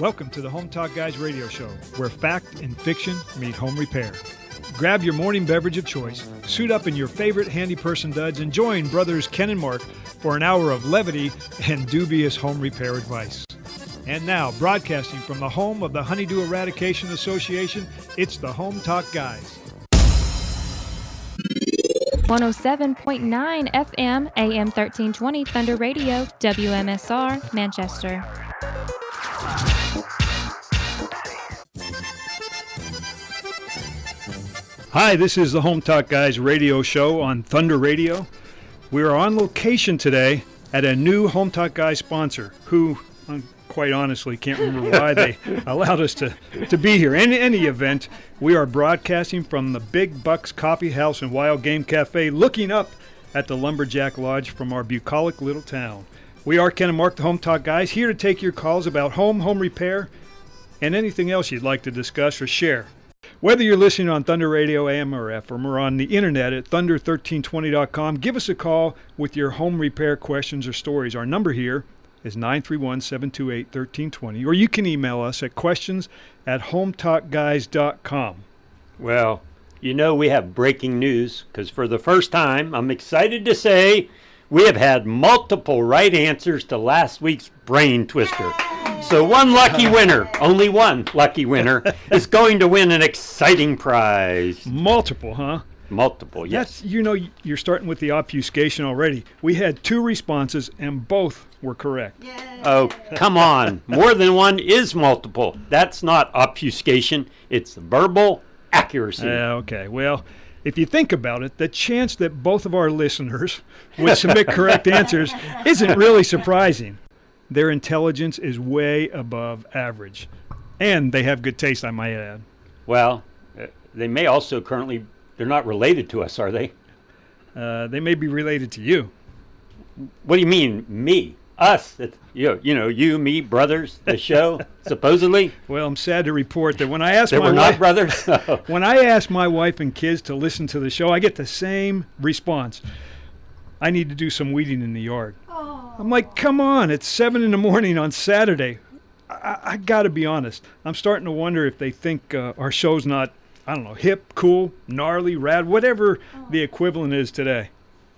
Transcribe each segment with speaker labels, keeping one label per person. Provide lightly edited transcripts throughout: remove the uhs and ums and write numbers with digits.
Speaker 1: Welcome to the Home Talk Guys radio show, where fact and fiction meet home repair. Grab your morning beverage of choice, suit up in your favorite handy person duds, and join brothers Ken and Mark for an hour of levity and dubious home repair advice. And now, broadcasting from the home of the Honeydew Eradication Association, it's the Home Talk Guys.
Speaker 2: 107.9 FM, AM 1320 Thunder Radio, WMSR, Manchester.
Speaker 1: Hi, this is the Home Talk Guys radio show on Thunder Radio. We are on location today at a new Home Talk Guys sponsor who, quite honestly, can't remember why they allowed us to be here. In any event, we are broadcasting from the Big Bucks Coffee House and Wild Game Cafe, looking up at the Lumberjack Lodge from our bucolic little town. We are Ken and Mark, the Home Talk Guys, here to take your calls about home repair, and anything else you'd like to discuss or share. Whether you're listening on Thunder Radio, AM or FM, or on the internet at thunder1320.com, give us a call with your home repair questions or stories. Our number here is 931-728-1320, or you can email us at questions@hometalkguys.com.
Speaker 3: Well, you know we have breaking news, because for the first time, I'm excited to say we have had multiple right answers to last week's brain twister. So one lucky winner, only one lucky winner, is going to win an exciting prize.
Speaker 1: Multiple, huh?
Speaker 3: Multiple, yes.
Speaker 1: You're starting with the obfuscation already. We had two responses, and both were correct.
Speaker 4: Yay.
Speaker 3: Oh, come on. More than one is multiple. That's not obfuscation. It's verbal accuracy.
Speaker 1: Okay. Well, if you think about it, the chance that both of our listeners would submit correct answers isn't really surprising. Their intelligence is way above average. And they have good taste, I might add.
Speaker 3: Well, they may also they're not related to us, are they?
Speaker 1: They may be related to you.
Speaker 3: What do you mean, me? Us? You, me, brothers, the show, supposedly?
Speaker 1: Well, I'm sad to report that when I ask
Speaker 3: we're not brothers?
Speaker 1: When I ask my wife and kids to listen to the show, I get the same response. I need to do some weeding in the yard. I'm like, come on, it's 7 in the morning on Saturday. I got to be honest. I'm starting to wonder if they think our show's not, I don't know, hip, cool, gnarly, rad, whatever the equivalent is today.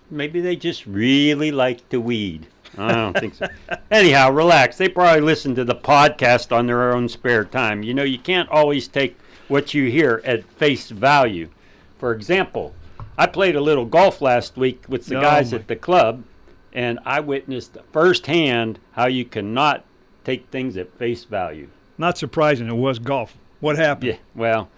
Speaker 3: Maybe they just really like to weed. I don't think so. Anyhow, relax. They probably listen to the podcast on their own spare time. You know, you can't always take what you hear at face value. For example, I played a little golf last week with the guys at the club, and I witnessed firsthand how you cannot take things at face value.
Speaker 1: Not surprising. It was golf. What happened?
Speaker 3: Yeah, well,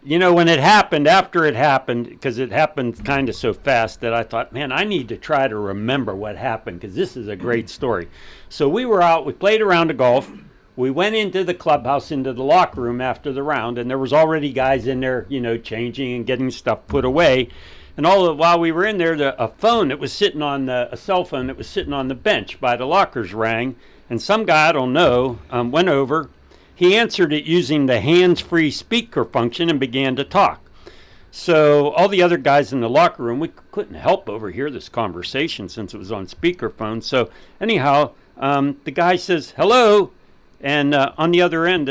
Speaker 3: when it happened, after it happened, because it happened kind of so fast that I thought, man, I need to try to remember what happened, because this is a great story. So we were out, we played a round of golf. We went into the clubhouse, into the locker room after the round, and there was already guys in there, changing and getting stuff put away. And while we were in there, a phone that was sitting on a cell phone that was sitting on the bench by the lockers rang, and some guy, I don't know, went over. He answered it using the hands-free speaker function and began to talk. So all the other guys in the locker room, we couldn't help overhear this conversation since it was on speakerphone. So anyhow, the guy says, hello, and on the other end,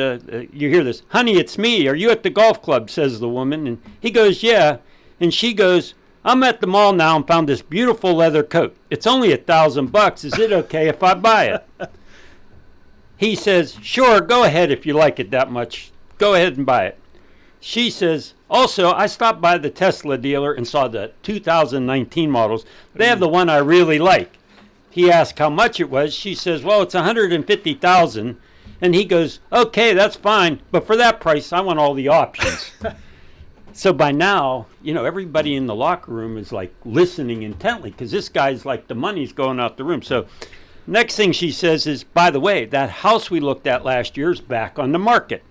Speaker 3: you hear this, honey, it's me. Are you at the golf club, says the woman. And he goes, yeah. And she goes, I'm at the mall now and found this beautiful leather coat. It's only $1,000. Is it okay if I buy it? He says, sure, go ahead if you like it that much. Go ahead and buy it. She says, also, I stopped by the Tesla dealer and saw the 2019 models. They have the one I really like. He asked how much it was. She says, well, it's $150,000. And he goes, okay, that's fine. But for that price, I want all the options. So by now, everybody in the locker room is like listening intently, because this guy's like, the money's going out the room. So next thing she says is, by the way, that house we looked at last year is back on the market.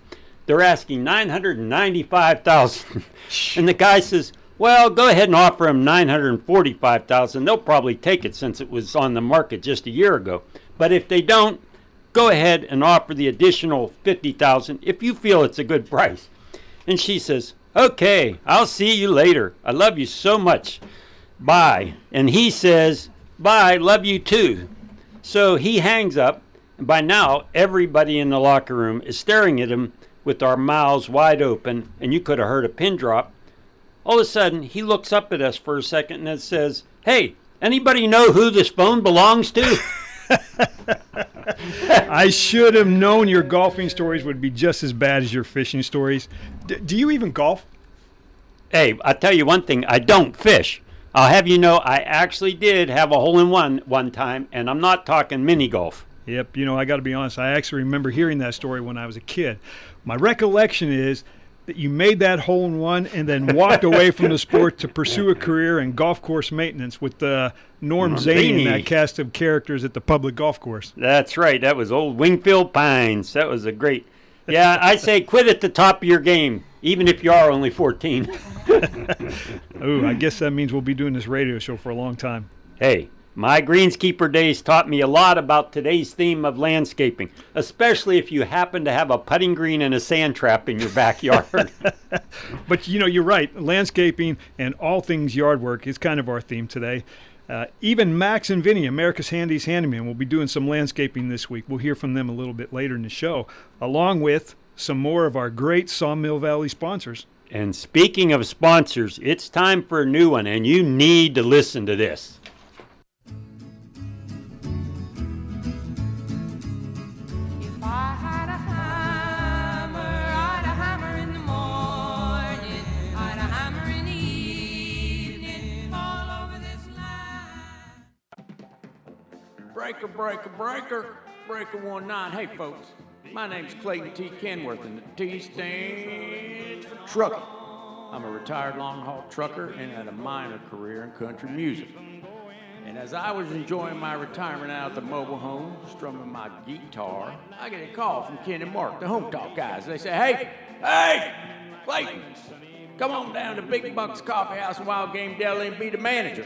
Speaker 3: They're asking $995,000. And the guy says, well, go ahead and offer him $945,000. They'll probably take it since it was on the market just a year ago. But if they don't, go ahead and offer the additional $50,000 if you feel it's a good price. And she says, okay, I'll see you later. I love you so much. Bye. And he says, bye, love you too. So he hangs up, By now, everybody in the locker room is staring at him with our mouths wide open, and you could have heard a pin drop. All of a sudden, he looks up at us for a second and then says, "Hey, anybody know who this phone belongs to?"
Speaker 1: I should have known your golfing stories would be just as bad as your fishing stories. Do you even golf?
Speaker 3: Hey, I'll tell you one thing, I don't fish. I'll have you know I actually did have a hole-in-one one time, and I'm not talking mini golf.
Speaker 1: Yep, I got to be honest, I actually remember hearing that story when I was a kid. My recollection is that you made that hole-in-one and then walked away from the sport to pursue a career in golf course maintenance with Norm Zaney and that cast of characters at the public golf course.
Speaker 3: That's right, that was old Wingfield Pines. That was a great... Yeah, I say quit at the top of your game, even if you are only 14.
Speaker 1: Ooh, I guess that means we'll be doing this radio show for a long time.
Speaker 3: Hey, my greenskeeper days taught me a lot about today's theme of landscaping, especially if you happen to have a putting green and a sand trap in your backyard.
Speaker 1: But you're right. Landscaping and all things yard work is kind of our theme today. Even Max and Vinny, America's Handy's Handyman, will be doing some landscaping this week. We'll hear from them a little bit later in the show, along with some more of our great Sawmill Valley sponsors.
Speaker 3: And speaking of sponsors, it's time for a new one, and you need to listen to this.
Speaker 4: If I had a hammer, I'd a hammer in the morning, I'd a hammer in the evening, all over this land.
Speaker 5: Breaker, breaker, breaker, breaker 19. Hey, folks, my name's Clayton T. Kenworth, and the T stands for trucker. I'm a retired long-haul trucker and had a minor career in country music. And as I was enjoying my retirement out at the mobile home, strumming my guitar, I get a call from Ken and Mark, the Home Talk guys. They say, hey, Clayton, come on down to Big Buck's Coffee House and Wild Game Deli and be the manager.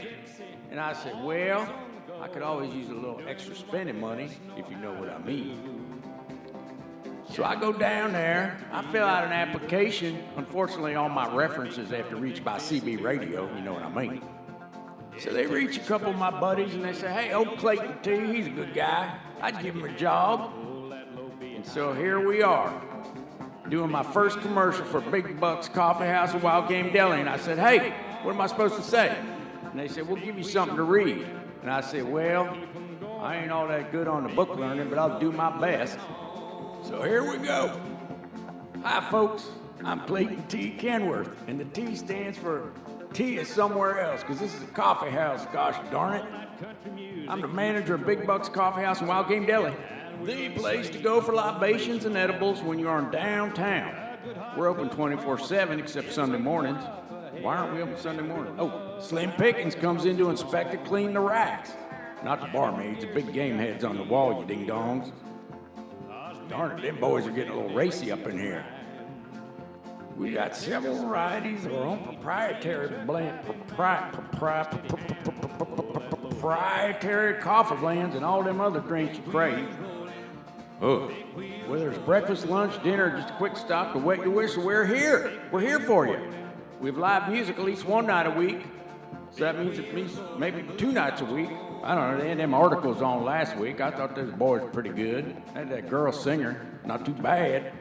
Speaker 5: And I said, well, I could always use a little extra spending money, if you know what I mean. So I go down there, I fill out an application. Unfortunately, all my references have to reach by CB radio, you know what I mean. So they reach a couple of my buddies and they say, hey, old Clayton T, he's a good guy. I'd give him a job. And so here we are, doing my first commercial for Big Buck's Coffee House and Wild Game Deli. And I said, hey, what am I supposed to say? And they said, we'll give you something to read. And I said, well, I ain't all that good on the book learning, but I'll do my best. So here we go. Hi, folks. I'm Clayton T. Kenworth, and the T stands for T is somewhere else, because this is a coffee house, gosh darn it. I'm the manager of Big Buck's Coffee House and Wild Game Deli, the place to go for libations and edibles when you're in downtown. We're open 24/7 except Sunday mornings. Why aren't we open Sunday morning? Oh, Slim Pickens comes in to inspect and clean the racks. Not the barmaids, the big game heads on the wall, you ding-dongs. Darn it, them boys are getting a little racy up in here. We got several varieties of our own proprietary blend, proprietary coffee blends and all them other drinks you crave. Oh, whether it's breakfast, lunch, dinner, or just a quick stop to wet your whistle, we're here. We're here for you. We have live music at least one night a week. So that means at least maybe 2 nights a week. I don't know, they had them articles on last week. I thought those boys were pretty good. They had that girl singer, not too bad.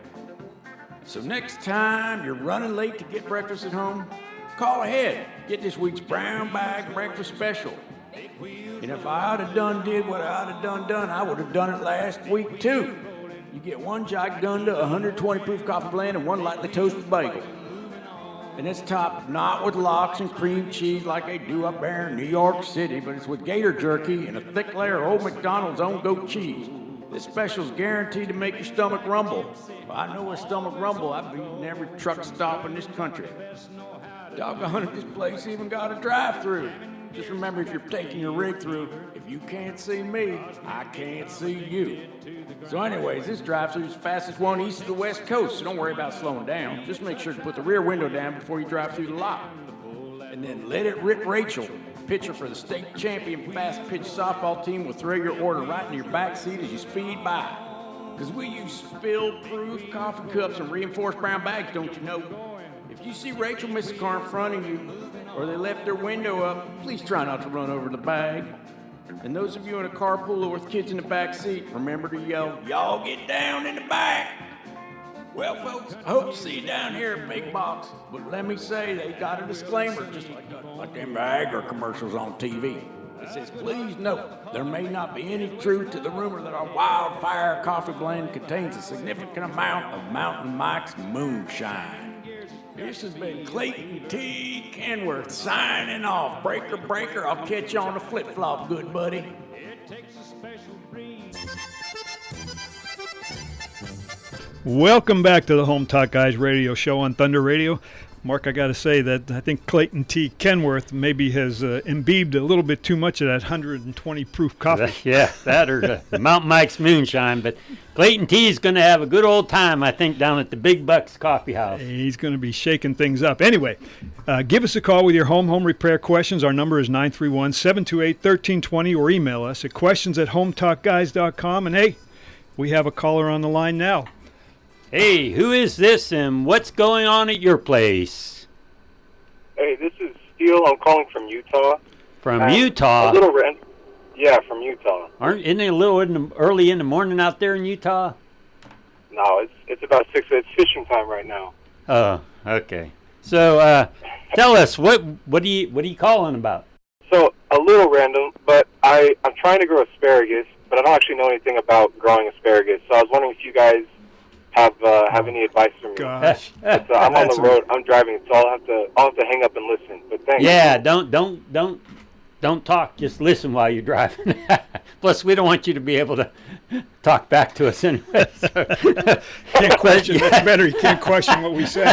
Speaker 5: So next time you're running late to get breakfast at home, call ahead. Get this week's brown bag breakfast special. And if I ought have did what I ought have done, I would have done it last week too. You get 1 Gigunda 120 proof coffee blend and 1 lightly toasted bagel. And it's topped not with lox and cream cheese like they do up there in New York City, but it's with gator jerky and a thick layer of Old McDonald's own goat cheese. This special's guaranteed to make your stomach rumble. Well, I know a stomach rumble. I've eaten every truck stop in this country. Doggone it, this place even got a drive-through. Just remember, if you're taking your rig through, if you can't see me, I can't see you. So anyways, this drive-through is the fastest one east of the West Coast, so don't worry about slowing down. Just make sure to put the rear window down before you drive through the lot. And then let it rip Rachel, pitcher for the state champion fast-pitch softball team, will throw your order right in your back seat as you speed by. Because we use spill-proof coffee cups and reinforced brown bags, don't you know? If you see Rachel miss a car in front of you, or they left their window up, please try not to run over the bag. And those of you in a carpooler with kids in the back seat, remember to yell, "Y'all get down in the back." Well, folks, I hope to see you down here at Big Box. But let me say, they got a disclaimer, just like them Viagra commercials on TV. It says, please note, there may not be any truth to the rumor that our Wildfire coffee blend contains a significant amount of Mountain Mike's moonshine. This has been Clayton T. Kenworth signing off. Breaker, breaker, I'll catch you on the flip-flop, good buddy.
Speaker 1: Welcome back to the Home Talk Guys radio show on Thunder Radio. Mark, I got to say that I think Clayton T. Kenworth maybe has imbibed a little bit too much of that 120 proof coffee.
Speaker 3: Yeah, that or the Mountain Mike's moonshine. But Clayton T. is going to have a good old time, I think, down at the Big Bucks Coffee House.
Speaker 1: He's going to be shaking things up. Anyway, give us a call with your home repair questions. Our number is 931-728-1320, or email us at questions@hometalkguys.com. And hey, we have a caller on the line now.
Speaker 3: Hey, who is this and what's going on at your place?
Speaker 6: Hey, this is Steele. I'm calling from Utah.
Speaker 3: From Utah?
Speaker 6: A little yeah, from Utah.
Speaker 3: Isn't it a little early in the morning out there in Utah?
Speaker 6: No, it's about 6. It's fishing time right now.
Speaker 3: Oh, okay. So, tell us what are you calling about?
Speaker 6: So a little random, but I'm trying to grow asparagus, but I don't actually know anything about growing asparagus. So I was wondering if you guys have any advice for me.
Speaker 1: Gosh.
Speaker 6: But, I'm on the road. I'm driving, so I'll have to hang up and listen. But thanks.
Speaker 3: Yeah, don't talk. Just listen while you're driving. Plus, we don't want you to be able to talk back to us anyway. So.
Speaker 1: Can't question. That's better. You can't question what we say.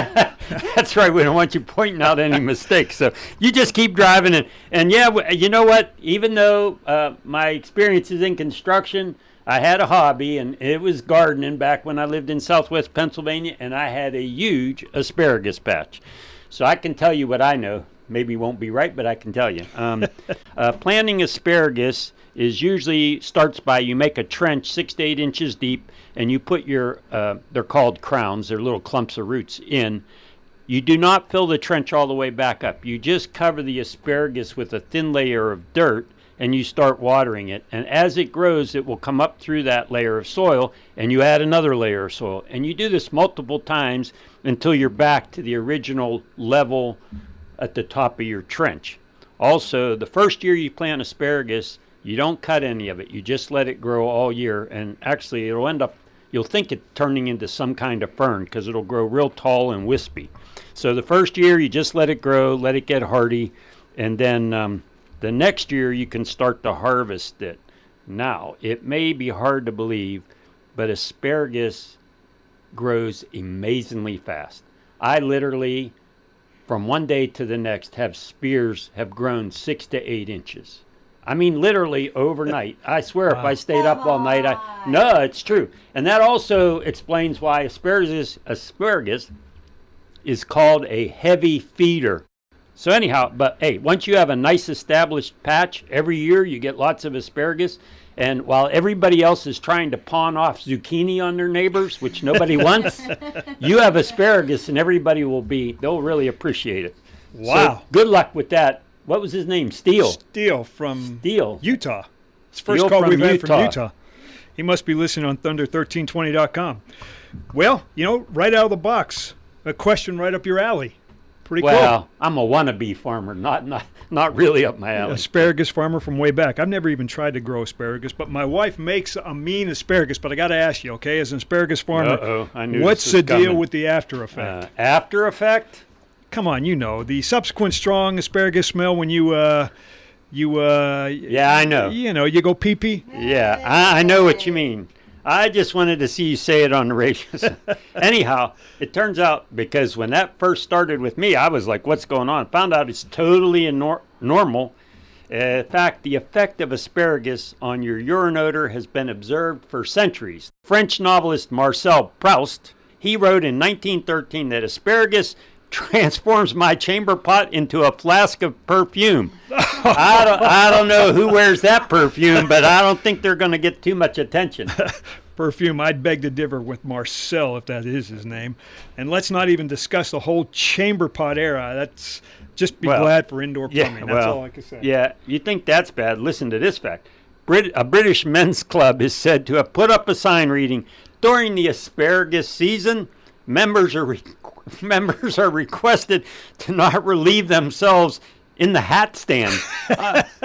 Speaker 3: That's right. We don't want you pointing out any mistakes. So you just keep driving. And yeah, you know what? Even though my experience is in construction, I had a hobby, and it was gardening back when I lived in southwest Pennsylvania, and I had a huge asparagus patch. So I can tell you what I know. Maybe won't be right, but I can tell you. Planting asparagus usually starts by you make a trench 6 to 8 inches deep, and you put your, they're called crowns, they're little clumps of roots in. You do not fill the trench all the way back up. You just cover the asparagus with a thin layer of dirt, and you start watering it. And as it grows, it will come up through that layer of soil, and you add another layer of soil. And you do this multiple times until you're back to the original level at the top of your trench. Also, the first year you plant asparagus, you don't cut any of it. You just let it grow all year, and actually it'll end up, you'll think it's turning into some kind of fern because it'll grow real tall and wispy. So the first year you just let it grow, let it get hardy, and then the next year you can start to harvest it. Now, it may be hard to believe, but asparagus grows amazingly fast. I literally, from one day to the next, have spears have grown 6 to 8 inches. I mean, literally overnight. I swear, if I stayed up all night, no, it's true. And that also explains why asparagus is called a heavy feeder. So anyhow, but hey, once you have a nice established patch, every year you get lots of asparagus. And while everybody else is trying to pawn off zucchini on their neighbors, which nobody wants, you have asparagus, and everybody they'll really appreciate it.
Speaker 1: Wow.
Speaker 3: So good luck with that. What was his name?
Speaker 1: Steele from Utah. It's the first
Speaker 3: Steele
Speaker 1: call
Speaker 3: from
Speaker 1: we've had from
Speaker 3: Utah.
Speaker 1: Utah. He must be listening on Thunder1320.com. Well, right out of the box, a question right up your alley. Pretty
Speaker 3: Well, I'm a wannabe farmer, not really up my alley.
Speaker 1: Asparagus farmer from way back. I've never even tried to grow asparagus, but my wife makes a mean asparagus. But I got to ask you, okay, as an asparagus farmer,
Speaker 3: I knew
Speaker 1: what's
Speaker 3: this
Speaker 1: the
Speaker 3: was
Speaker 1: deal
Speaker 3: coming.
Speaker 1: with the after effect?
Speaker 3: After effect?
Speaker 1: Come on, the subsequent strong asparagus smell when
Speaker 3: Yeah, I know.
Speaker 1: you go pee-pee.
Speaker 3: Yeah, I know what you mean. I just wanted to see you say it on the radio. Anyhow, it turns out, because when that first started with me, I was like, what's going on? Found out it's totally normal. In fact, the effect of asparagus on your urine odor has been observed for centuries. French novelist Marcel Proust, he wrote in 1913 that asparagus transforms my chamber pot into a flask of perfume. I don't know who wears that perfume, but I don't think they're going to get too much attention.
Speaker 1: Perfume, I'd beg to differ with Marcel, if that is his name. And let's not even discuss the whole chamber pot era. Just be
Speaker 3: Well,
Speaker 1: glad for indoor
Speaker 3: Yeah,
Speaker 1: plumbing. That's all I can say.
Speaker 3: Yeah, you think that's bad? Listen to this fact. A British men's club is said to have put up a sign reading, during the asparagus season, members are requested to not relieve themselves in the hat stand.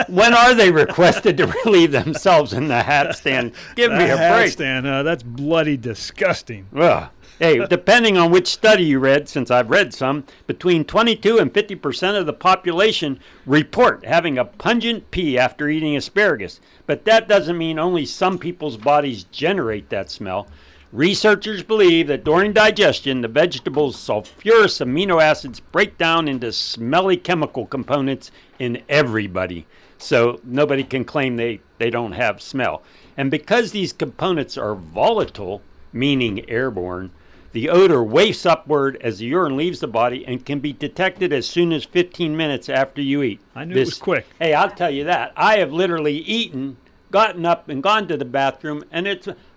Speaker 3: When are they requested to relieve themselves in the hat stand? Give me a break.
Speaker 1: Stan, that's bloody disgusting.
Speaker 3: Ugh. Hey, depending on which study you read, since I've read some, between 22 and 50% of the population report having a pungent pee after eating asparagus. But that doesn't mean only some people's bodies generate that smell. Researchers believe that during digestion, the vegetable's sulfurous amino acids break down into smelly chemical components in everybody. So nobody can claim they don't have smell. And because these components are volatile, meaning airborne, the odor wafts upward as the urine leaves the body and can be detected as soon as 15 minutes after you eat.
Speaker 1: I knew it was quick.
Speaker 3: Hey, I'll tell you that. I have literally eaten, gotten up and gone to the bathroom, and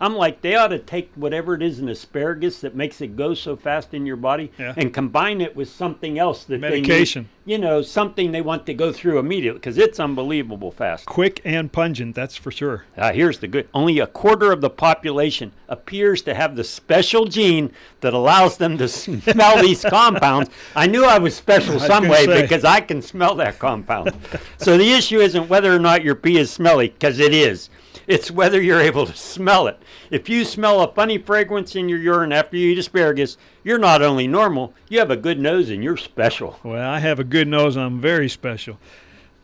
Speaker 3: I'm like, they ought to take whatever it is in asparagus that makes it go so fast in your body and combine it with something else that
Speaker 1: Medication.
Speaker 3: they need, something they want to go through immediately, because it's unbelievable fast.
Speaker 1: Quick and pungent, that's for sure.
Speaker 3: Here's the good. Only a quarter of the population appears to have the special gene that allows them to smell these compounds. I knew I was special some way because I can smell that compound. So the issue isn't whether or not your pee is smelly, because it is. It's whether you're able to smell it. If you smell a funny fragrance in your urine after you eat asparagus, you're not only normal, you have a good nose and you're special.
Speaker 1: Well, I have a good nose. I'm very special.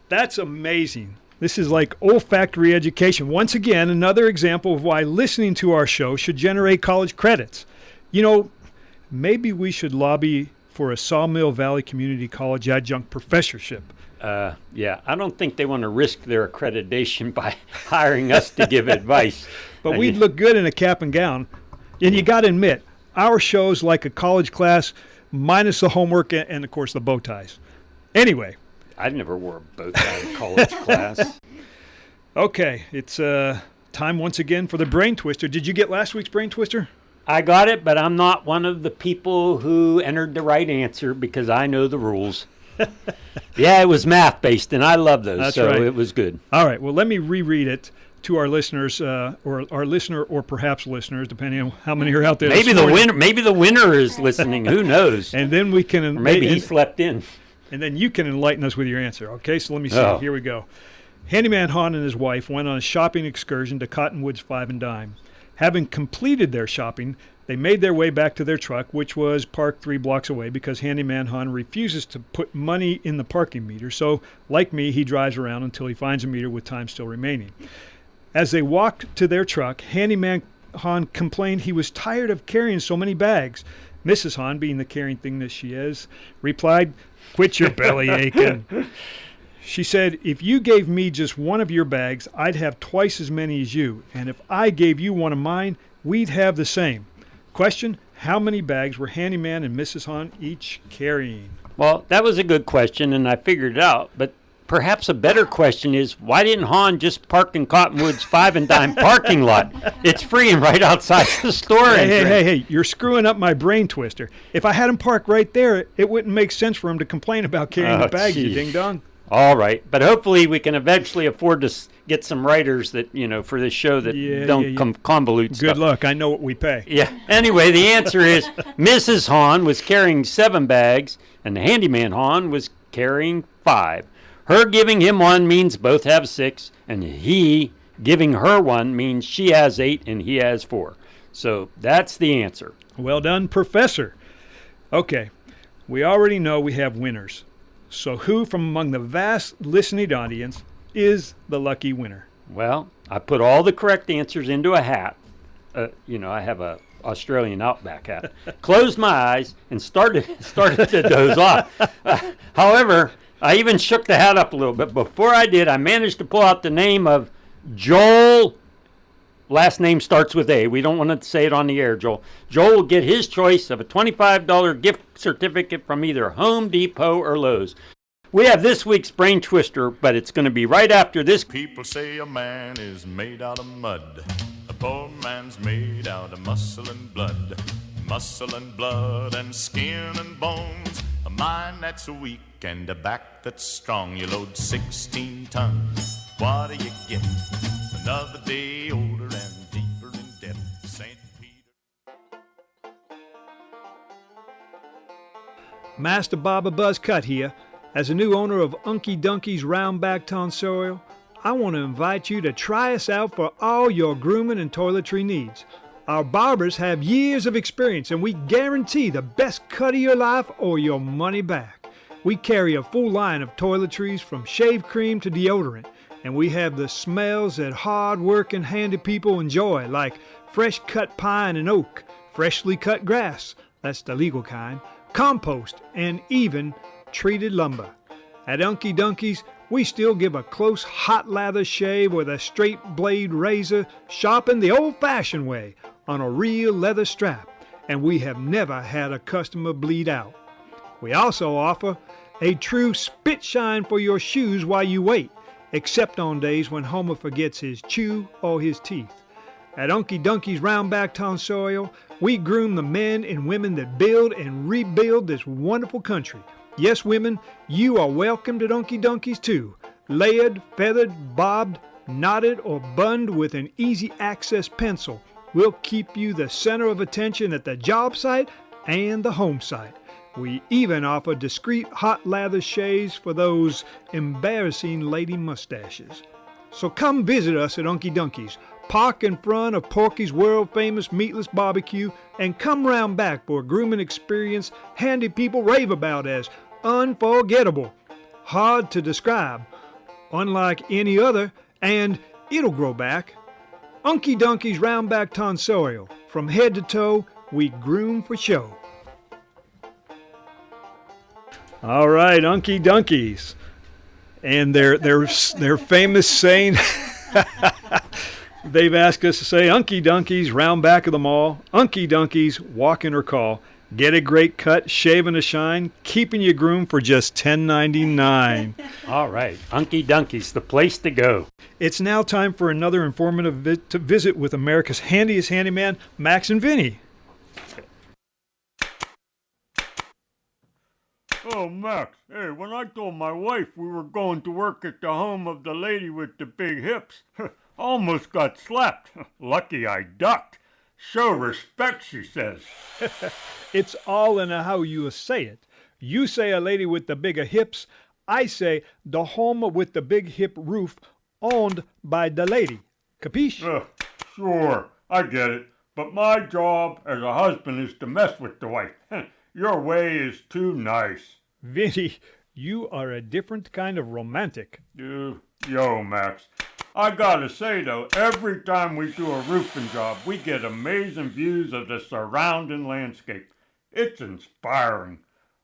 Speaker 1: That's amazing. This is like olfactory education. Once again, another example of why listening to our show should generate college credits. Maybe we should lobby for a Sawmill Valley Community College adjunct professorship.
Speaker 3: Yeah, I don't think they want to risk their accreditation by hiring us to give advice.
Speaker 1: But we'd look good in a cap and gown. And you got to admit, our show's like a college class minus the homework and, of course, the bow ties. Anyway.
Speaker 3: I never wore a bow tie in college class.
Speaker 1: Okay, it's time once again for the Brain Twister. Did you get last week's Brain Twister?
Speaker 3: I got it, but I'm not one of the people who entered the right answer because I know the rules. Yeah, it was math-based, and I love those,
Speaker 1: That's right.
Speaker 3: It was good.
Speaker 1: All right, well, let me reread it to our listeners, or our listener, or perhaps listeners, depending on how many are out there.
Speaker 3: Maybe the winner is listening. Who knows?
Speaker 1: And then we can...
Speaker 3: Or maybe he slept in.
Speaker 1: And then you can enlighten us with your answer. Okay, so let me see.
Speaker 3: Oh.
Speaker 1: Here we go. Handyman Han and his wife went on a shopping excursion to Cottonwoods 5 and Dime. Having completed their shopping, they made their way back to their truck, which was parked 3 blocks away because Handyman Han refuses to put money in the parking meter. So, like me, he drives around until he finds a meter with time still remaining. As they walked to their truck, Handyman Han complained he was tired of carrying so many bags. Mrs. Han, being the caring thing that she is, replied, "Quit your belly aching." She said, "If you gave me just one of your bags, I'd have twice as many as you. And if I gave you one of mine, we'd have the same." Question, how many bags were Handyman and Mrs. Han each carrying?
Speaker 3: Well, that was a good question, and I figured it out. But perhaps a better question is, why didn't Han just park in Cottonwoods 5 and Dime parking lot? It's free and right outside the store.
Speaker 1: Hey, you're screwing up my brain twister. If I had him parked right there, it wouldn't make sense for him to complain about carrying the bags, you ding-dong.
Speaker 3: All right, but hopefully we can eventually afford to get some writers that, for this show that don't convolute stuff.
Speaker 1: Good luck. I know what we pay.
Speaker 3: Yeah. Anyway, the answer is Mrs. Han was carrying 7 bags, and the Handyman Han was carrying 5. Her giving him 1 means both have 6, and he giving her 1 means she has 8 and he has 4. So that's the answer.
Speaker 1: Well done, Professor. Okay, we already know we have winners. So who from among the vast listening audience is the lucky winner?
Speaker 3: Well, I put all the correct answers into a hat. I have a Australian Outback hat. Closed my eyes and started to doze off. However, I even shook the hat up a little bit. Before I did, I managed to pull out the name of Joel. Last name starts with A. We don't want to say it on the air, Joel. Joel will get his choice of a $25 gift certificate from either Home Depot or Lowe's. We have this week's Brain Twister, but it's going to be right after this.
Speaker 7: People say a man is made out of mud. A poor man's made out of muscle and blood. Muscle and blood and skin and bones. A mind that's weak and a back that's strong. You load 16 tons. What do you get? Another day older and deeper in debt. St. Peter.
Speaker 1: Master Barber Buzz Cut here. As a new owner of Unky Dunky's Roundback Tonsorial, I want to invite you to try us out for all your grooming and toiletry needs. Our barbers have years of experience and we guarantee the best cut of your life or your money back. We carry a full line of toiletries from shave cream to deodorant, and we have the smells that hard-working, handy people enjoy, like fresh cut pine and oak, freshly cut grass, that's the legal kind, compost, and even treated lumber. At Unky Dunky's, we still give a close hot lather shave with a straight blade razor sharpened the old-fashioned way on a real leather strap, and we have never had a customer bleed out. We also offer a true spit shine for your shoes while you wait, except on days when Homer forgets his chew or his teeth. At Unky Dunky's Roundback Tonsorial, we groom the men and women that build and rebuild this wonderful country. Yes, women, you are welcomed at Unky Dunky's too. Layered, feathered, bobbed, knotted, or bunned with an easy access pencil. We'll keep you the center of attention at the job site and the home site. We even offer discreet hot lather shaves for those embarrassing lady mustaches. So come visit us at Unky Dunky's. Park in front of Porky's world-famous meatless barbecue and come round back for a grooming experience handy people rave about as unforgettable, hard to describe, unlike any other, and it'll grow back. Unky Dunky's Roundback Tonsorial. From head to toe, we groom for show. All right, Unky Dunkies. And their famous saying, they've asked us to say, Unky Dunkies, round back of the mall. Unky Dunkies, walk in or call. Get a great cut, shave and a shine, keeping you groomed for just $10.99.
Speaker 3: All right, Unky Dunky's the place to go.
Speaker 1: It's now time for another informative visit with America's handiest handyman, Max and Vinny.
Speaker 8: Oh, Max, hey, when I told my wife we were going to work at the home of the lady with the big hips, almost got slapped. Lucky I ducked. Show respect, she says.
Speaker 1: It's all in how you say it. You say a lady with the bigger hips. I say the home with the big hip roof owned by the lady. Capiche?
Speaker 8: Sure, I get it. But my job as a husband is to mess with the wife. Your way is too nice.
Speaker 1: Vinny, you are a different kind of romantic.
Speaker 8: Yo, Max. I gotta say, though, every time we do a roofing job, we get amazing views of the surrounding landscape. It's inspiring.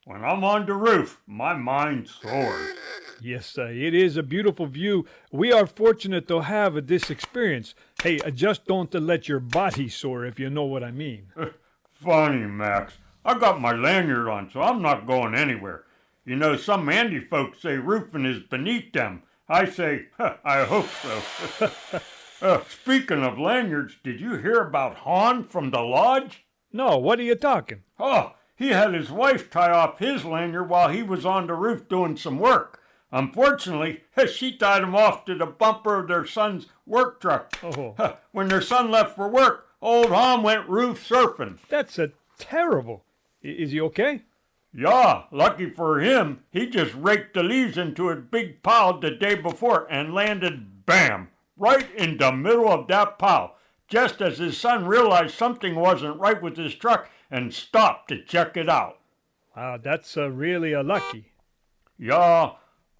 Speaker 8: When I'm on the roof, my mind soars.
Speaker 1: Yes, it is a beautiful view. We are fortunate to have this experience. Hey, just don't let your body soar, if you know what I mean.
Speaker 8: Funny, Max. I got my lanyard on, so I'm not going anywhere. You know, some handy folks say roofing is beneath them. I say, I hope so. Speaking of lanyards, did you hear about Han from the lodge?
Speaker 1: No, what are you talking?
Speaker 8: Oh, he had his wife tie off his lanyard while he was on the roof doing some work. Unfortunately, she tied him off to the bumper of their son's work truck.
Speaker 1: Oh.
Speaker 8: When their son left for work, old Han went roof surfing.
Speaker 1: That's terrible. Is he okay?
Speaker 8: Yeah, lucky for him, he just raked the leaves into a big pile the day before and landed, bam, right in the middle of that pile, just as his son realized something wasn't right with his truck and stopped to check it out.
Speaker 1: Wow, that's really lucky.
Speaker 8: Yeah,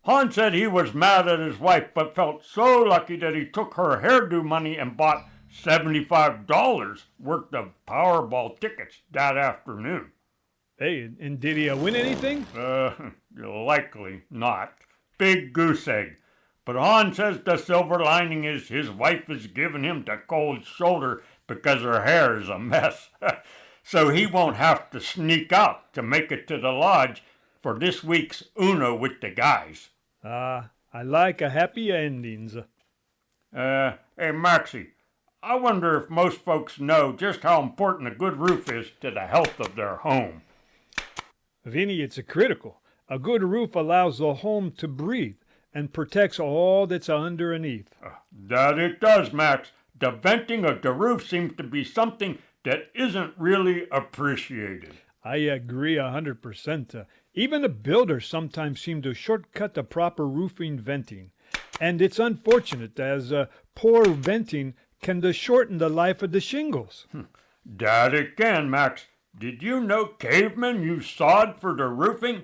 Speaker 8: Han said he was mad at his wife, but felt so lucky that he took her hairdo money and bought $75 worth of Powerball tickets that afternoon.
Speaker 1: Hey, and did he win anything?
Speaker 8: Likely not. Big goose egg. But Han says the silver lining is his wife is giving him the cold shoulder because her hair is a mess. So he won't have to sneak out to make it to the lodge for this week's Uno with the guys.
Speaker 1: I like happy endings.
Speaker 8: Hey, Maxie, I wonder if most folks know just how important a good roof is to the health of their home.
Speaker 1: Vinny, it's a critical. A good roof allows the home to breathe and protects all that's underneath.
Speaker 8: That it does, Max. The venting of the roof seems to be something that isn't really appreciated.
Speaker 1: I agree 100%. Even the builders sometimes seem to shortcut the proper roofing venting. And it's unfortunate as poor venting can shorten the life of the shingles.
Speaker 8: That it can, Max. Did you know cavemen used sod for their roofing?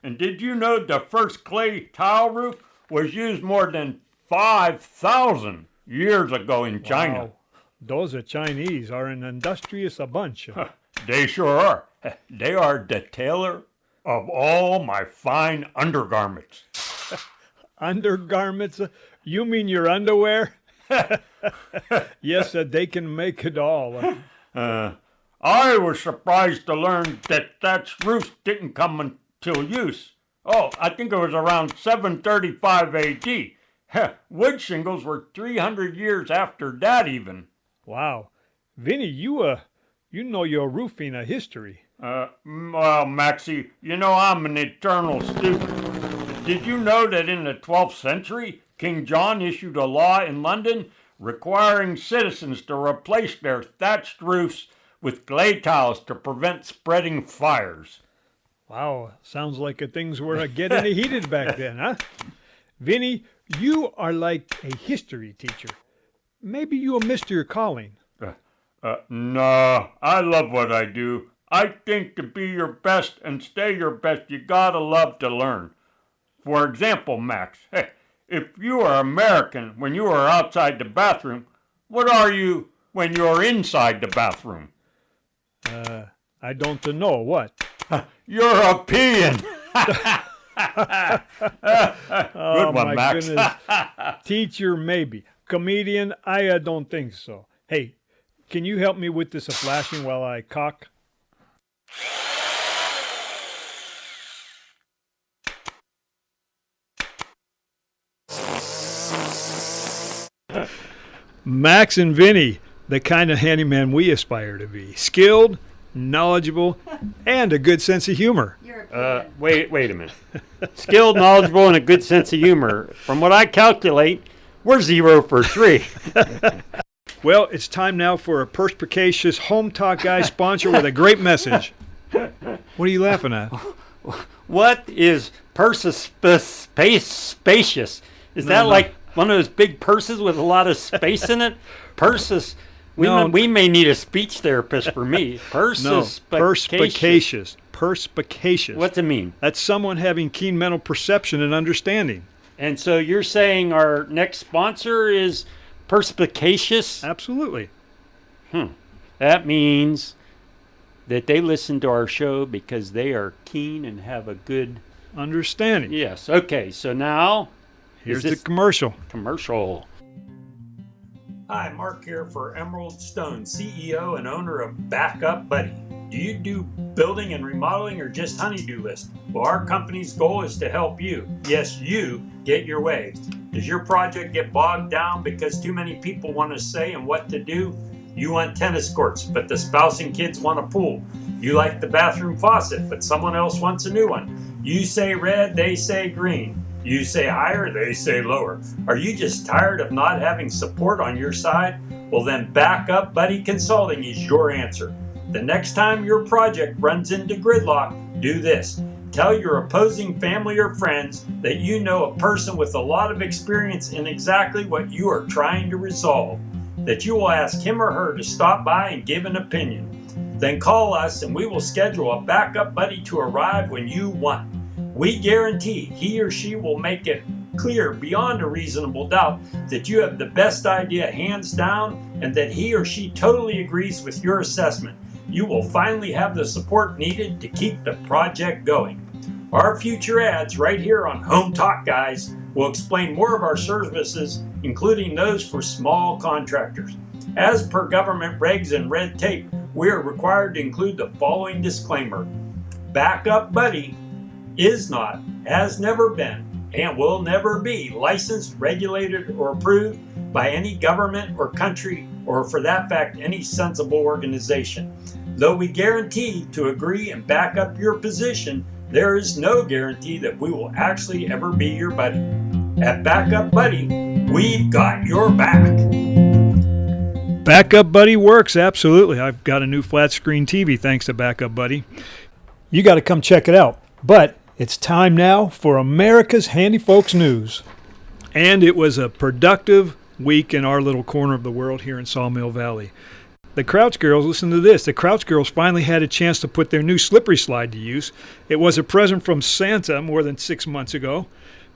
Speaker 8: And did you know the first clay tile roof was used more than 5,000 years ago in China?
Speaker 1: Wow. Those Chinese are an industrious bunch.
Speaker 8: They sure are. They are the tailor of all my fine undergarments.
Speaker 1: Undergarments? You mean your underwear? Yes, they can make it all.
Speaker 8: I was surprised to learn that thatched roofs didn't come until use. Oh, I think it was around 735 AD. Wood shingles were 300 years after that even.
Speaker 1: Wow. Vinny, you know your roofing history.
Speaker 8: Well, Maxie, you know I'm an eternal student. Did you know that in the 12th century, King John issued a law in London requiring citizens to replace their thatched roofs with clay tiles to prevent spreading fires?
Speaker 1: Wow, sounds like things were getting heated back then, huh? Vinny, you are like a history teacher. Maybe you missed your calling.
Speaker 8: No, I love what I do. I think to be your best and stay your best, you gotta love to learn. For example, Max, if you are American when you are outside the bathroom, what are you when you're inside the bathroom?
Speaker 1: I don't know what.
Speaker 8: European. Good one,
Speaker 1: my
Speaker 8: Max.
Speaker 1: Goodness. Teacher, maybe. Comedian, I don't think so. Hey, can you help me with this flashing while I cock? Max and Vinny, the kind of handyman we aspire to be. Skilled, knowledgeable, and a good sense of humor.
Speaker 3: Wait a minute. Skilled, knowledgeable, and a good sense of humor. From what I calculate, we're 0 for 3.
Speaker 1: Well, it's time now for a perspicacious Home Talk Guy sponsor with a great message. What are you laughing at?
Speaker 3: What is spacious? Is that like one of those big purses with a lot of space in it? Persis. We may need a speech therapist for me.
Speaker 1: Perspicacious. Perspicacious.
Speaker 3: What's it mean?
Speaker 1: That's someone having keen mental perception and understanding.
Speaker 3: And so you're saying our next sponsor is perspicacious?
Speaker 1: Absolutely.
Speaker 3: That means that they listen to our show because they are keen and have a good
Speaker 1: understanding.
Speaker 3: Yes. Okay. So now
Speaker 1: here's the commercial.
Speaker 8: Hi, Mark here for Emerald Stone, CEO and owner of Backup Buddy. Do you do building and remodeling or just honey-do list? Well, our company's goal is to help you, yes, you, get your way. Does your project get bogged down because too many people want to say and what to do? You want tennis courts, but the spouse and kids want a pool. You like the bathroom faucet, but someone else wants a new one. You say red, they say green. You say higher, they say lower. Are you just tired of not having support on your side? Well, then Backup Buddy Consulting is your answer. The next time your project runs into gridlock, do this. Tell your opposing family or friends that you know a person with a lot of experience in exactly what you are trying to resolve, that you will ask him or her to stop by and give an opinion. Then call us and we will schedule a backup buddy to arrive when you want. We guarantee he or she will make it clear beyond a reasonable doubt that you have the best idea hands down and that he or she totally agrees with your assessment. You will finally have the support needed to keep the project going. Our future ads right here on Home Talk Guys will explain more of our services, including those for small contractors. As per government regs and red tape, we are required to include the following disclaimer. Backup Buddy is not, has never been, and will never be licensed, regulated, or approved by any government or country, or for that fact, any sensible organization. Though we guarantee to agree and back up your position, there is no guarantee that we will actually ever be your buddy. At Backup Buddy, we've got your back.
Speaker 1: Backup Buddy works, absolutely. I've got a new flat screen TV thanks to Backup Buddy. You got to come check it out. But it's time now for America's Handy Folks News. And it was a productive week in our little corner of the world here in Sawmill Valley. The Crouch Girls, listen to this. The Crouch Girls finally had a chance to put their new slippery slide to use. It was a present from Santa more than 6 months ago,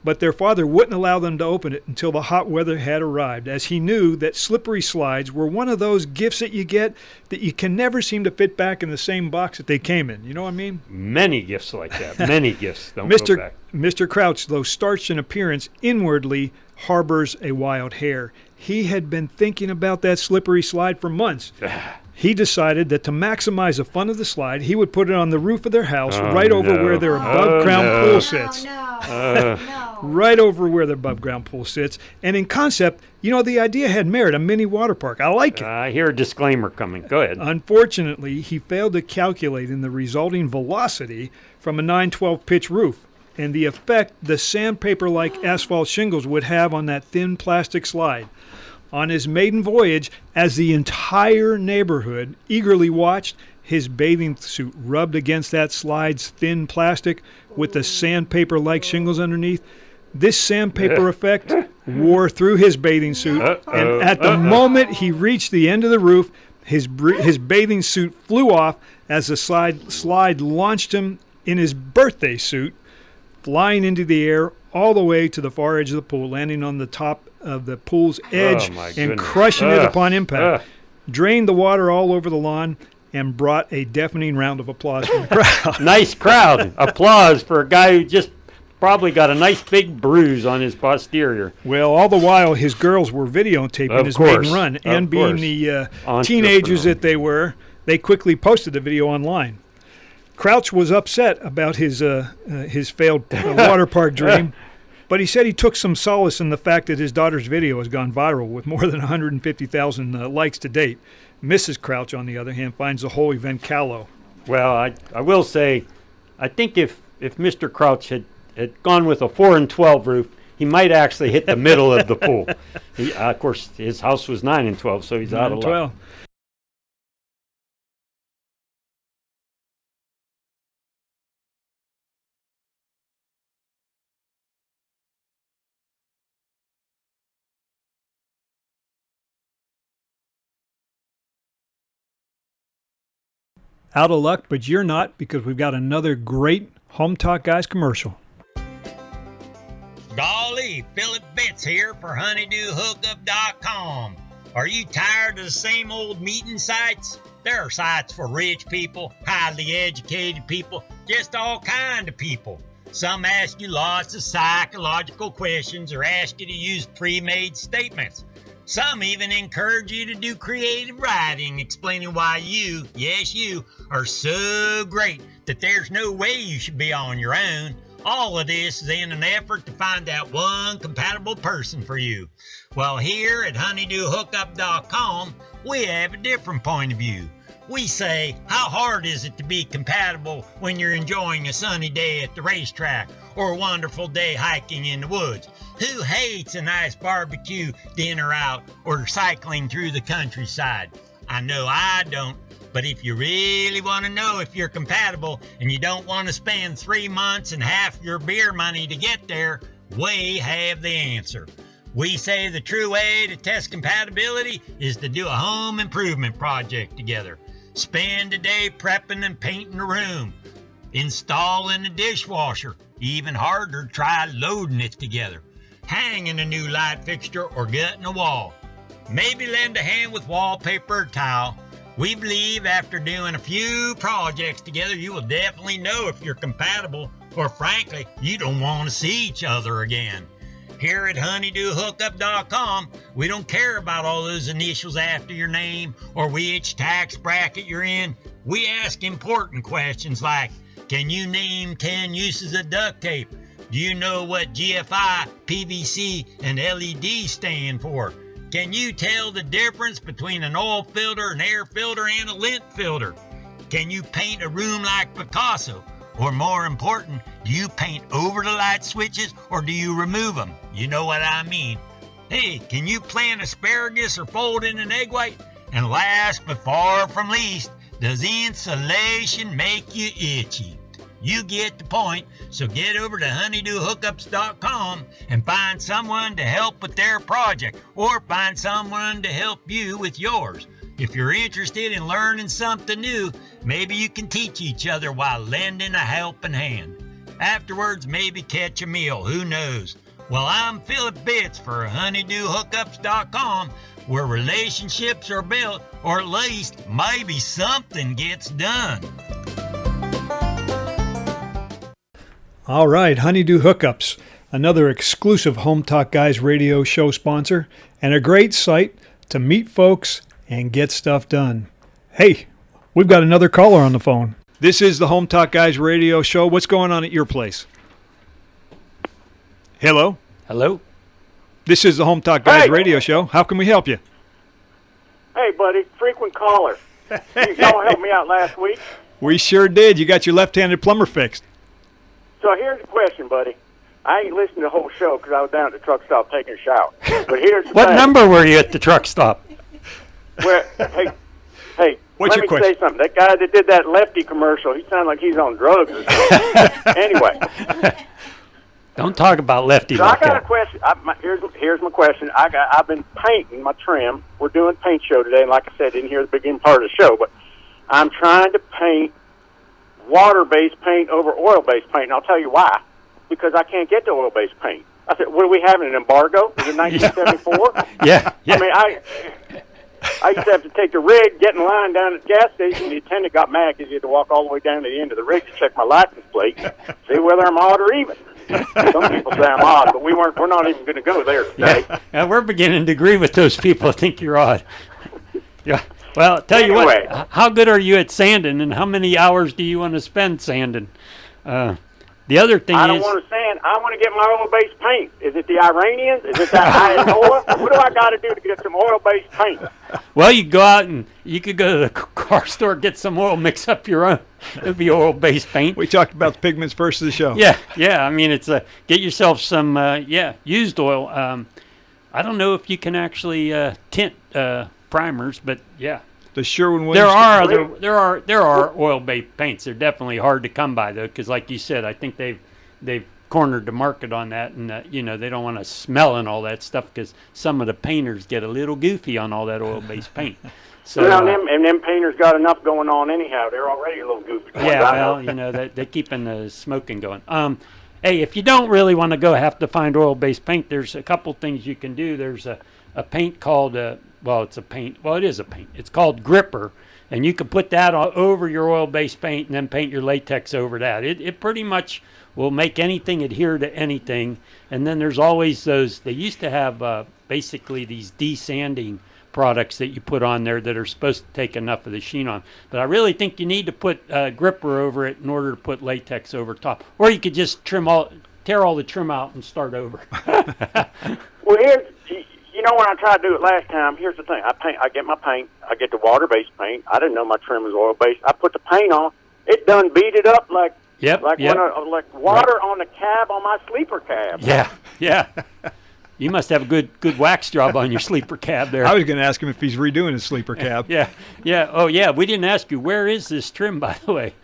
Speaker 1: but their father wouldn't allow them to open it until the hot weather had arrived, as he knew that slippery slides were one of those gifts that you get that you can never seem to fit back in the same box that they came in. You know what I mean?
Speaker 3: Many gifts like that. Many gifts don't go back.
Speaker 1: Mr. Crouch, though starched in appearance, inwardly harbors a wild hair. He had been thinking about that slippery slide for months. He decided that to maximize the fun of the slide, he would put it on the roof of their house right over where their above-ground pool sits. Right over where their above-ground pool sits. And in concept, you know, the idea had merit, a mini water park. I like it.
Speaker 3: I hear a disclaimer coming. Go ahead.
Speaker 1: Unfortunately, he failed to calculate in the resulting velocity from a 912 pitch roof and the effect the sandpaper-like asphalt shingles would have on that thin plastic slide. On his maiden voyage, as the entire neighborhood eagerly watched, his bathing suit rubbed against that slide's thin plastic with the sandpaper-like shingles underneath. This sandpaper effect wore through his bathing suit, and at the moment he reached the end of the roof, his bathing suit flew off as the slide launched him in his birthday suit, flying into the air all the way to the far edge of the pool, landing on the top of the pool's edge and crushing it upon impact. Drained the water all over the lawn and brought a deafening round of applause from the crowd.
Speaker 3: Nice crowd. Applause for a guy who just probably got a nice big bruise on his posterior.
Speaker 1: Well, all the while his girls were videotaping his maiden run, and being the teenagers that they were, they quickly posted the video online. Crouch was upset about his failed water park dream, but he said he took some solace in the fact that his daughter's video has gone viral with more than 150,000 likes to date. Mrs. Crouch, on the other hand, finds the whole event callow.
Speaker 3: Well, I will say, I think if Mr. Crouch had gone with a 4 and 12 roof, he might actually hit the middle of the pool. Of course, his house was 9 and 12, so he's out of luck.
Speaker 1: Out of luck, but you're not, because we've got another great Home Talk Guys commercial.
Speaker 9: Golly, Philip Betts here for honeydewhookup.com. Are you tired of the same old meeting sites? There are sites for rich people, highly educated people, just all kind of people. Some ask you lots of psychological questions or ask you to use pre-made statements. Some even encourage you to do creative writing explaining why you, yes you, are so great that there's no way you should be on your own. All of this is in an effort to find that one compatible person for you. Well, here at honeydewhookup.com, we have a different point of view. We say, how hard is it to be compatible when you're enjoying a sunny day at the racetrack or a wonderful day hiking in the woods? Who hates a nice barbecue dinner out or cycling through the countryside? I know I don't. But if you really want to know if you're compatible and you don't want to spend 3 months and half your beer money to get there, we have the answer. We say the true way to test compatibility is to do a home improvement project together. Spend a day prepping and painting a room, installing a dishwasher, even harder, try loading it together, hanging a new light fixture or gutting a wall. Maybe lend a hand with wallpaper or tile. We believe after doing a few projects together, you will definitely know if you're compatible, or frankly, you don't want to see each other again. Here at honeydewhookup.com, we don't care about all those initials after your name or which tax bracket you're in. We ask important questions like, can you name 10 uses of duct tape? Do you know what GFI, PVC, and LED stand for? Can you tell the difference between an oil filter, an air filter, and a lint filter? can you paint a room like Picasso? Or more important, do you paint over the light switches or do you remove them? You know what I mean. Hey, can you plant asparagus or fold in an egg white? And last but far from least, does insulation make you itchy? You get the point, so get over to honeydewhookups.com and find someone to help with their project or find someone to help you with yours. If you're interested in learning something new, maybe you can teach each other while lending a helping hand. Afterwards, maybe catch a meal, who knows? Well, I'm Philip Bitts for honeydewhookups.com, where relationships are built, or at least maybe something gets done.
Speaker 1: All right, Honeydew Hookups, another exclusive Home Talk Guys radio show sponsor, and a great site to meet folks and get stuff done. Hey, we've got another caller on the phone. This is the Home Talk Guys radio show. What's going on at your place? Hello?
Speaker 3: Hello?
Speaker 1: This is the Home Talk Guys radio show. How can we help you?
Speaker 10: Hey, buddy, frequent caller. Y'all helped me out last week.
Speaker 1: We sure did. You got your left-handed plumber fixed.
Speaker 10: So here's the question, buddy. I ain't listened to the whole show because I was down at the truck stop taking a shower. But here's the
Speaker 3: What
Speaker 10: thing.
Speaker 3: number were you at the truck stop?
Speaker 10: Where, hey,
Speaker 1: What's
Speaker 10: let
Speaker 1: your
Speaker 10: me
Speaker 1: question?
Speaker 10: say something. That guy that did that Lefty commercial, he sounded like he's on drugs or something. Anyway,
Speaker 3: Don't talk about Lefty
Speaker 10: so I
Speaker 3: like
Speaker 10: got a
Speaker 3: that.
Speaker 10: question. Here's my question. I've been painting my trim. We're doing paint show today, and like I said, didn't hear the beginning part of the show, but I'm trying to paint water-based paint over oil-based paint, and I'll tell you why. Because I can't get the oil-based paint. I said, what are we having, an embargo? Is it 1974?
Speaker 3: Yeah.
Speaker 10: I mean, I used to have to take the rig, get in line down at the gas station. The attendant got mad because he had to walk all the way down to the end of the rig to check my license plate, see whether I'm odd or even. Some people say I'm odd, but we're not even going to go there today.
Speaker 3: Yeah, we're beginning to agree with those people who think you're odd. Yeah. Well, tell you
Speaker 10: Anyway.
Speaker 3: what, how good are you at sanding, and how many hours do you want to spend sanding? The other thing
Speaker 10: I don't
Speaker 3: is...
Speaker 10: want to sand. I want to get my oil-based paint. Is it the Iranians? Is it that Iowa? What do I got to do to get some oil-based paint?
Speaker 3: Well, you go out and you could go to the car store, get some oil, mix up your own. It'd be oil-based paint.
Speaker 1: We talked about the pigments first of the show.
Speaker 3: Yeah. I mean, it's get yourself some used oil. I don't know if you can actually tint primers, but yeah.
Speaker 1: The Sherwin-Williams.
Speaker 3: There are oil-based paints. They're definitely hard to come by though, because like you said, I think they've cornered the market on that, and they don't want to smell and all that stuff because some of the painters get a little goofy on all that oil-based paint. So
Speaker 10: Well, them painters got enough going on anyhow. They're already a little goofy.
Speaker 3: yeah, well, they're keeping the smoking going. Hey, if you don't really want to have to find oil-based paint, there's a couple things you can do. There's a paint called it's a paint. Well, it is a paint. It's called Gripper, and you can put that over your oil-based paint and then paint your latex over that. It pretty much will make anything adhere to anything. And then there's always those. They used to have basically these desanding products that you put on there that are supposed to take enough of the sheen on. But I really think you need to put Gripper over it in order to put latex over top. Or you could just tear all the trim out and start over.
Speaker 10: Well, you know when I tried to do it last time, here's the thing. I get my paint. I get the water-based paint. I didn't know my trim was oil-based. I put the paint on. It done beat it up like water on the cab on my sleeper cab.
Speaker 3: Yeah. You must have a good wax job on your sleeper cab there.
Speaker 1: I was going to ask him if he's redoing his sleeper cab.
Speaker 3: Yeah. Oh, yeah. We didn't ask you, where is this trim, by the way?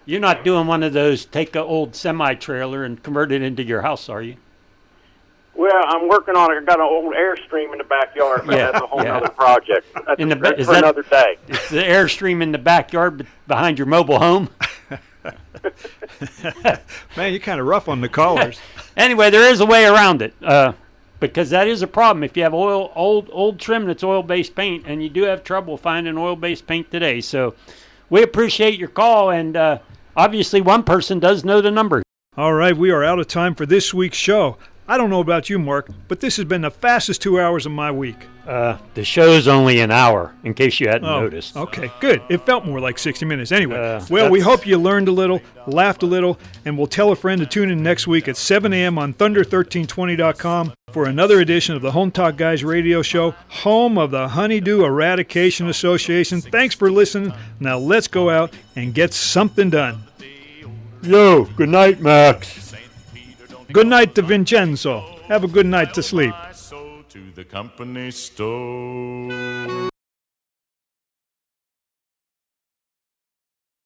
Speaker 3: You're not doing one of those, take an old semi-trailer and convert it into your house, are you?
Speaker 10: Well, I'm working on it. I got an old Airstream in the backyard, but that's a whole other project. That's for another day.
Speaker 3: It's the Airstream in the backyard behind your mobile home?
Speaker 1: Man, you're kind of rough on the callers.
Speaker 3: Anyway, there is a way around it, because that is a problem. If you have old trim that's oil-based paint, and you do have trouble finding oil-based paint today. So we appreciate your call, and obviously one person does know the number.
Speaker 1: All right, we are out of time for this week's show. I don't know about you, Mark, but this has been the fastest 2 hours of my week.
Speaker 3: The show's only an hour, in case you hadn't noticed.
Speaker 1: Okay, good. It felt more like 60 minutes. Anyway, we
Speaker 3: that's-
Speaker 1: hope you learned a little, laughed a little, and we'll tell a friend to tune in next week at 7 a.m. on Thunder1320.com for another edition of the Home Talk Guys radio show, home of the Honeydew Eradication Association. Thanks for listening. Now let's go out and get something done.
Speaker 3: Yo, good night, Max.
Speaker 1: Good night to Vincenzo. Have a good night to sleep.
Speaker 7: To the company store.